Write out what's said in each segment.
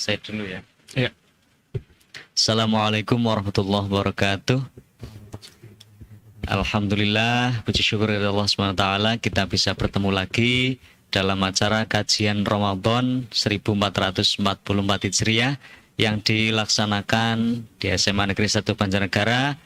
Saya dulu ya. Ya. Assalamualaikum warahmatullahi wabarakatuh. Alhamdulillah, puji syukur kepada Allah SWT, kita bisa bertemu lagi dalam acara kajian Ramadan 1444 Hijriah yang dilaksanakan di SMA Negeri 1 Banjarnegara,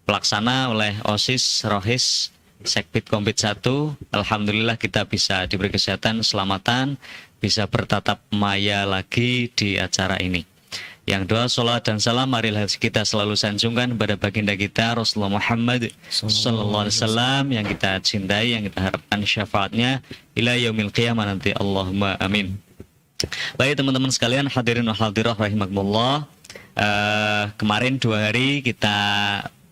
pelaksana oleh OSIS Rohis Sekbid Kompit 1. Alhamdulillah kita bisa diberi kesehatan, keselamatan, bisa bertatap maya lagi di acara ini. Yang doa, salawat dan salam marilah kita selalu sanjungkan kepada baginda kita Rasulullah Muhammad sallallahu alaihi wasallam yang kita cintai, yang kita harapkan syafaatnya ila yaumil qiyamah nanti. Allahumma amin. Baik teman-teman sekalian, hadirin wa hadirah rahimakumullah. Kemarin 2 hari kita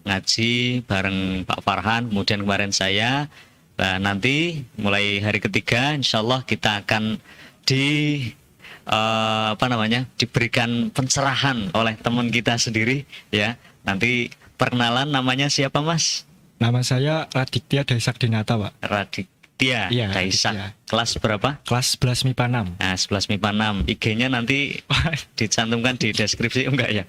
ngaji bareng Pak Farhan, kemudian kemarin saya. Nah, nanti mulai hari ketiga insyaallah kita akan diberikan pencerahan oleh teman kita sendiri ya. Nanti perkenalan, namanya siapa Mas? Nama saya Raditya Daisak Dinata, Pak. Raditya Iya, Daisak. Raditya. Kelas berapa? Kelas 11 MIPA 6. Nah, 11 MIPA 6. IG-nya nanti dicantumkan di deskripsi, enggak ya?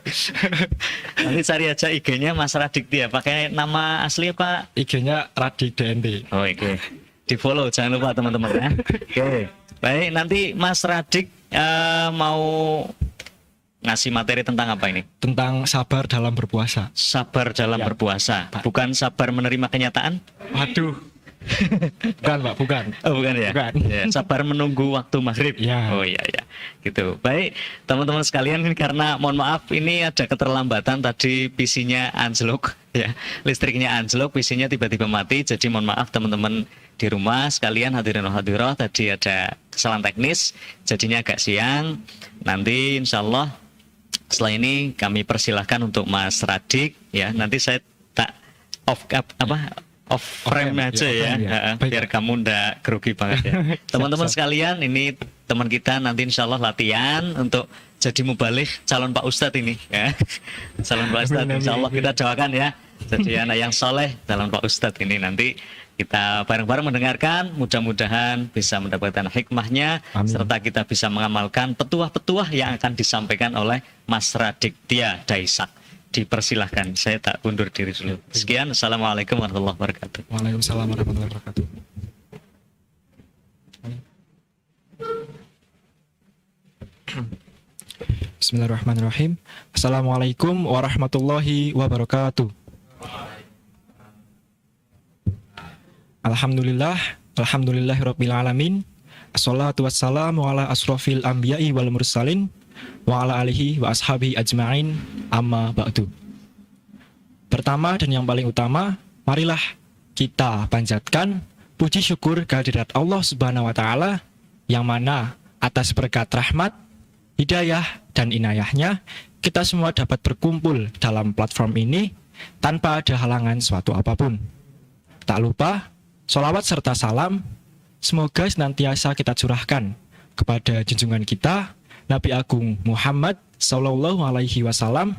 Nanti cari aja IG-nya Mas Raditya. Pakai nama asli apa? IG-nya Radik DNT. Oh, oke. Di-follow jangan lupa teman-teman ya. Oke. Baik, nanti Mas Radik mau ngasih materi tentang apa ini? Tentang sabar dalam berpuasa. Sabar dalam Ya, berpuasa. Pak. Bukan sabar menerima kenyataan? Waduh. Bukan, Pak, bukan. Oh, bukan ya? Bukan. Ya, sabar menunggu waktu maghrib. Ya. Oh iya ya. Gitu. Baik, teman-teman sekalian, ini karena mohon maaf ini ada keterlambatan tadi, PC-nya anjlok ya. Listriknya anjlok, PC-nya tiba-tiba mati. Jadi mohon maaf teman-teman di rumah sekalian, hadirin dan hadirat, tadi ada kesalahan teknis, jadinya agak siang. Nanti insyaallah setelah ini kami persilahkan untuk Mas Radik ya. Nanti saya tak off frame aja ya, biar kamu ndak grogi banget ya. Teman-teman sekalian, ini teman kita nanti insyaallah latihan untuk jadi mubalik calon Pak Ustadz ini ya. Calon Pak Ustadz insyaallah kita doakan ya. Jadi anak yang soleh calon Pak Ustadz ini, nanti kita bareng-bareng mendengarkan, mudah-mudahan bisa mendapatkan hikmahnya. Amin. Serta kita bisa mengamalkan petuah-petuah yang akan disampaikan oleh Mas Raditya Daisak. Dipersilahkan, saya tak undur diri dulu. Sekian, Assalamualaikum warahmatullahi wabarakatuh. Waalaikumsalam warahmatullahi wabarakatuh. Bismillahirrahmanirrahim. Assalamualaikum warahmatullahi wabarakatuh. Alhamdulillahirabbil alamin. Assalatu wassalamu ala asrofil anbiya'i wal mursalin wa ala alihi wa ashabihi ajma'in, amma ba'du. Pertama dan yang paling utama, marilah kita panjatkan puji syukur kehadirat Allah Subhanahu wa taala yang mana atas berkat rahmat, hidayah dan inayahnya kita semua dapat berkumpul dalam platform ini tanpa ada halangan suatu apapun. Tak lupa sholawat serta salam semoga senantiasa kita curahkan kepada junjungan kita Nabi Agung Muhammad Sallallahu Alaihi Wasallam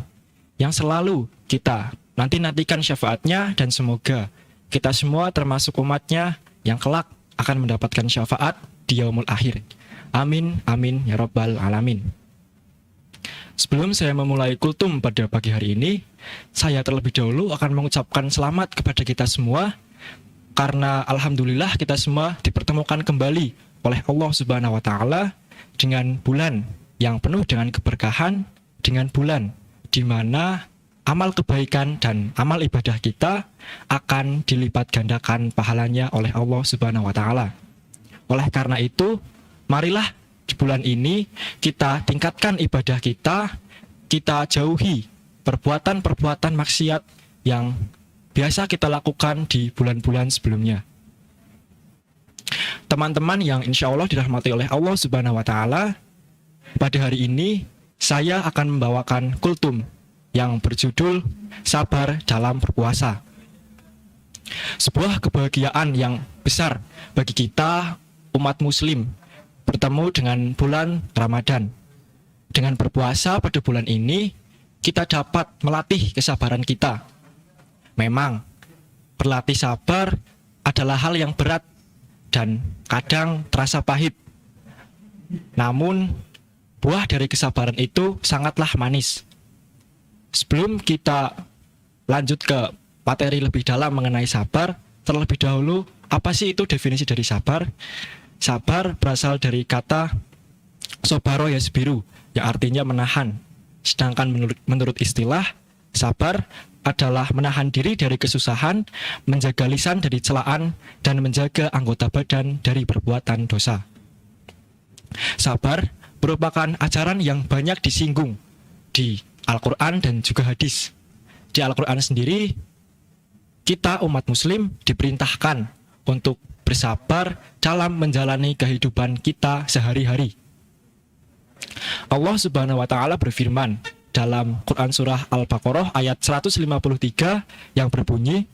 yang selalu kita nantikan syafaatnya, dan semoga kita semua termasuk umatnya yang kelak akan mendapatkan syafaat di yaumul akhir. Amin, amin, ya rabbal alamin. Sebelum saya memulai kultum pada pagi hari ini, saya terlebih dahulu akan mengucapkan selamat kepada kita semua, karena alhamdulillah kita semua dipertemukan kembali oleh Allah Subhanahu wa taala dengan bulan yang penuh dengan keberkahan, dengan bulan di mana amal kebaikan dan amal ibadah kita akan dilipat gandakan pahalanya oleh Allah Subhanahu wa taala. Oleh karena itu, marilah di bulan ini kita tingkatkan ibadah kita jauhi perbuatan-perbuatan maksiat yang biasa kita lakukan di bulan-bulan sebelumnya. Teman-teman yang insya Allah dirahmati oleh Allah Subhanahu wa taala, pada hari ini saya akan membawakan kultum yang berjudul Sabar dalam Berpuasa. Sebuah kebahagiaan yang besar bagi kita umat muslim bertemu dengan bulan Ramadan. Dengan berpuasa pada bulan ini, kita dapat melatih kesabaran kita. Memang berlatih sabar adalah hal yang berat dan kadang terasa pahit. Namun buah dari kesabaran itu sangatlah manis. Sebelum kita lanjut ke materi lebih dalam mengenai sabar, terlebih dahulu, apa sih itu definisi dari sabar? Sabar berasal dari kata sobaro yasbiru, yang artinya menahan. Sedangkan menurut istilah, sabar adalah menahan diri dari kesusahan, menjaga lisan dari celaan, dan menjaga anggota badan dari perbuatan dosa. Sabar merupakan ajaran yang banyak disinggung di Al-Quran dan juga hadis. Di Al-Quran sendiri, kita umat muslim diperintahkan untuk bersabar dalam menjalani kehidupan kita sehari-hari. Allah Subhanahu wa taala berfirman dalam Quran surah Al-Baqarah ayat 153 yang berbunyi,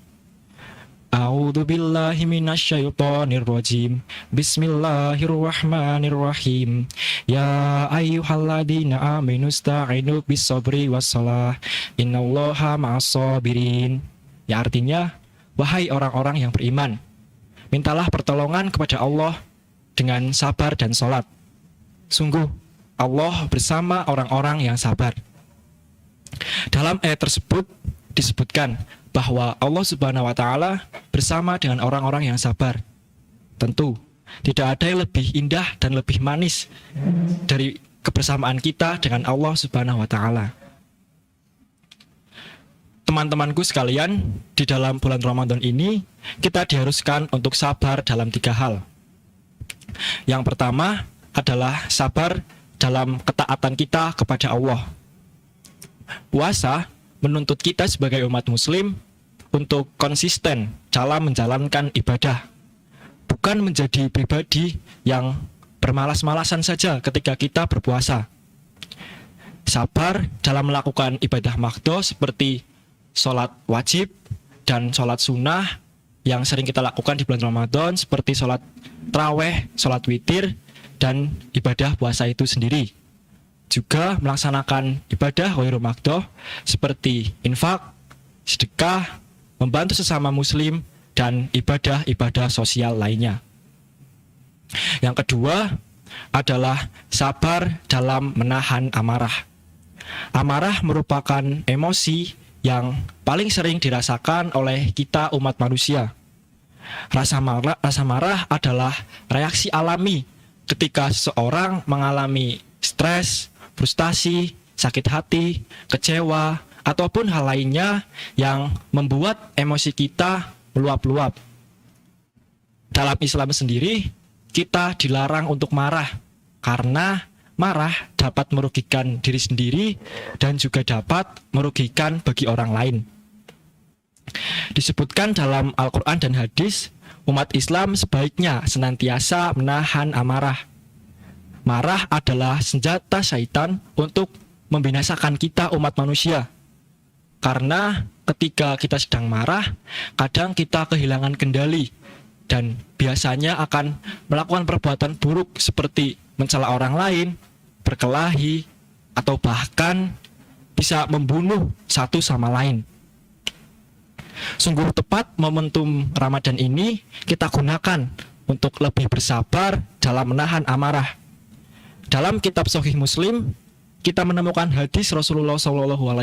A'udzu billahi minasyaitonir rajim. Bismillahirrahmanirrahim. Ya ayyuhalladzina amanu ista'inu bis-sabri was-shalah. Innallaha ma'as-sabirin. Ya artinya, wahai orang-orang yang beriman, mintalah pertolongan kepada Allah dengan sabar dan salat. Sungguh Allah bersama orang-orang yang sabar. Dalam ayat tersebut disebutkan bahwa Allah Subhanahu wa taala bersama dengan orang-orang yang sabar. Tentu tidak ada yang lebih indah dan lebih manis dari kebersamaan kita dengan Allah Subhanahu wa taala. Teman-temanku sekalian, di dalam bulan Ramadan ini kita diharuskan untuk sabar dalam 3 hal. Yang pertama adalah sabar dalam ketaatan kita kepada Allah. Puasa menuntut kita sebagai umat muslim untuk konsisten dalam menjalankan ibadah, bukan menjadi pribadi yang bermalas-malasan saja ketika kita berpuasa. Sabar dalam melakukan ibadah makdo seperti sholat wajib dan sholat sunnah yang sering kita lakukan di bulan Ramadan, seperti sholat tarawih, sholat witir, dan ibadah puasa itu sendiri. Juga melaksanakan ibadah ghairu makdo seperti infak, sedekah, membantu sesama muslim, dan ibadah-ibadah sosial lainnya. Yang kedua adalah sabar dalam menahan amarah. Amarah merupakan emosi yang paling sering dirasakan oleh kita umat manusia. Rasa marah adalah reaksi alami ketika seseorang mengalami stres, frustasi, sakit hati, kecewa, ataupun hal lainnya yang membuat emosi kita meluap-luap. Dalam Islam sendiri, kita dilarang untuk marah, karena marah dapat merugikan diri sendiri dan juga dapat merugikan bagi orang lain. Disebutkan dalam Al-Quran dan hadis, umat Islam sebaiknya senantiasa menahan amarah. Marah adalah senjata syaitan untuk membinasakan kita umat manusia. Karena ketika kita sedang marah, kadang kita kehilangan kendali dan biasanya akan melakukan perbuatan buruk seperti mencela orang lain, berkelahi, atau bahkan bisa membunuh satu sama lain. Sungguh tepat momentum Ramadan ini kita gunakan untuk lebih bersabar dalam menahan amarah. Dalam kitab Sahih Muslim, kita menemukan hadis Rasulullah SAW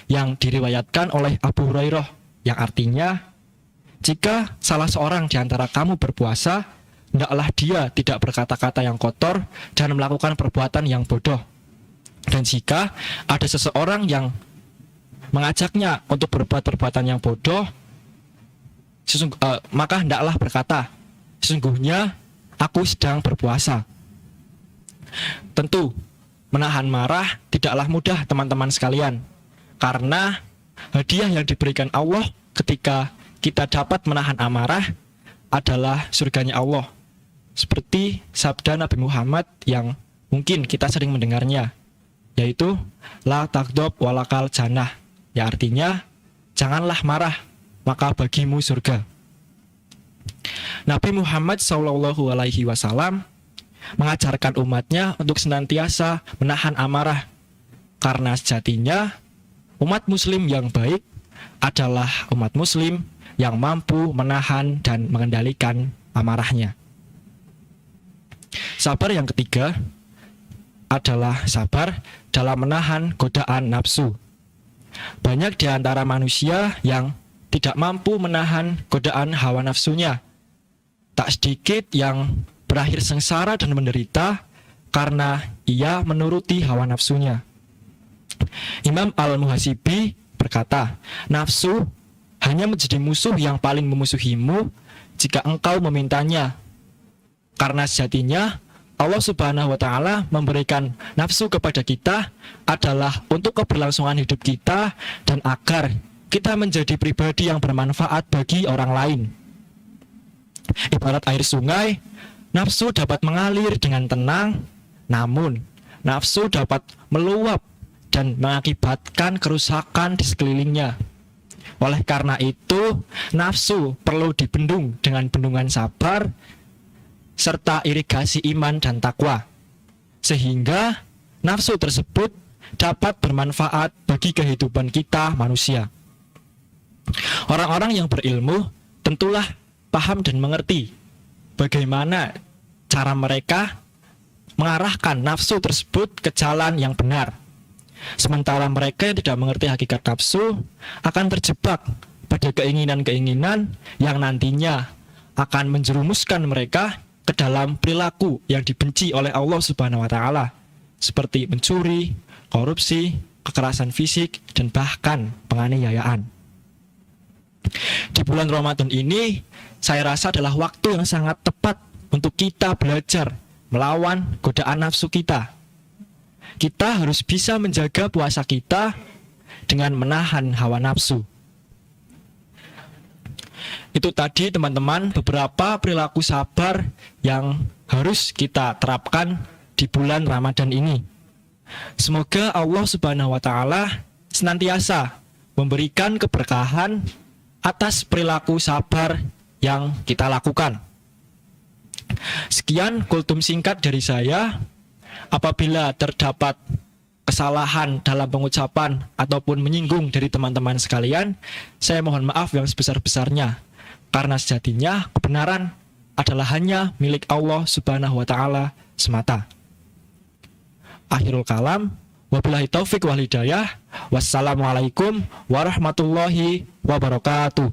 yang diriwayatkan oleh Abu Hurairah, yang artinya, jika salah seorang di antara kamu berpuasa, hendaklah dia tidak berkata-kata yang kotor dan melakukan perbuatan yang bodoh. Dan jika ada seseorang yang mengajaknya untuk berbuat perbuatan yang bodoh, maka hendaklah berkata, sesungguhnya aku sedang berpuasa. Tentu, menahan marah tidaklah mudah teman-teman sekalian, karena hadiah yang diberikan Allah ketika kita dapat menahan amarah adalah surganya Allah. Seperti sabda Nabi Muhammad yang mungkin kita sering mendengarnya, yaitu la tagdob walakal jannah, ya artinya janganlah marah, maka bagimu surga. Nabi Muhammad SAW mengajarkan umatnya untuk senantiasa menahan amarah, karena sejatinya umat muslim yang baik adalah umat muslim yang mampu menahan dan mengendalikan amarahnya. Sabar yang ketiga adalah sabar dalam menahan godaan nafsu. Banyak di antara manusia yang tidak mampu menahan godaan hawa nafsunya. Tak sedikit yang berakhir sengsara dan menderita karena ia menuruti hawa nafsunya. Imam Al-Muhasibi berkata, nafsu hanya menjadi musuh yang paling memusuhimu jika engkau memintanya. Karena sejatinya Allah Subhanahu wa Ta'ala memberikan nafsu kepada kita adalah untuk keberlangsungan hidup kita dan agar kita menjadi pribadi yang bermanfaat bagi orang lain. Ibarat air sungai, nafsu dapat mengalir dengan tenang, namun nafsu dapat meluap dan mengakibatkan kerusakan di sekelilingnya. Oleh karena itu, nafsu perlu dibendung dengan bendungan sabar serta irigasi iman dan takwa, sehingga nafsu tersebut dapat bermanfaat bagi kehidupan kita manusia. Orang-orang yang berilmu tentulah paham dan mengerti bagaimana cara mereka mengarahkan nafsu tersebut ke jalan yang benar. Sementara mereka yang tidak mengerti hakikat nafsu akan terjebak pada keinginan-keinginan yang nantinya akan menjerumuskan mereka ke dalam perilaku yang dibenci oleh Allah Subhanahu wa Ta'ala, seperti mencuri, korupsi, kekerasan fisik, dan bahkan penganiayaan. Di bulan Ramadan ini, saya rasa adalah waktu yang sangat tepat untuk kita belajar melawan godaan nafsu kita. Kita harus bisa menjaga puasa kita dengan menahan hawa nafsu. Itu tadi teman-teman beberapa perilaku sabar yang harus kita terapkan di bulan Ramadan ini. Semoga Allah Subhanahu wa Ta'ala senantiasa memberikan keberkahan atas perilaku sabar yang kita lakukan. Sekian kultum singkat dari saya. Apabila terdapat kesalahan dalam pengucapan ataupun menyinggung dari teman-teman sekalian, saya mohon maaf yang sebesar-besarnya. Karena sejatinya kebenaran adalah hanya milik Allah Subhanahu wa Ta'ala semata. Akhirul kalam, wabillahi taufiq wal hidayah. Wassalamualaikum warahmatullahi wabarakatuh.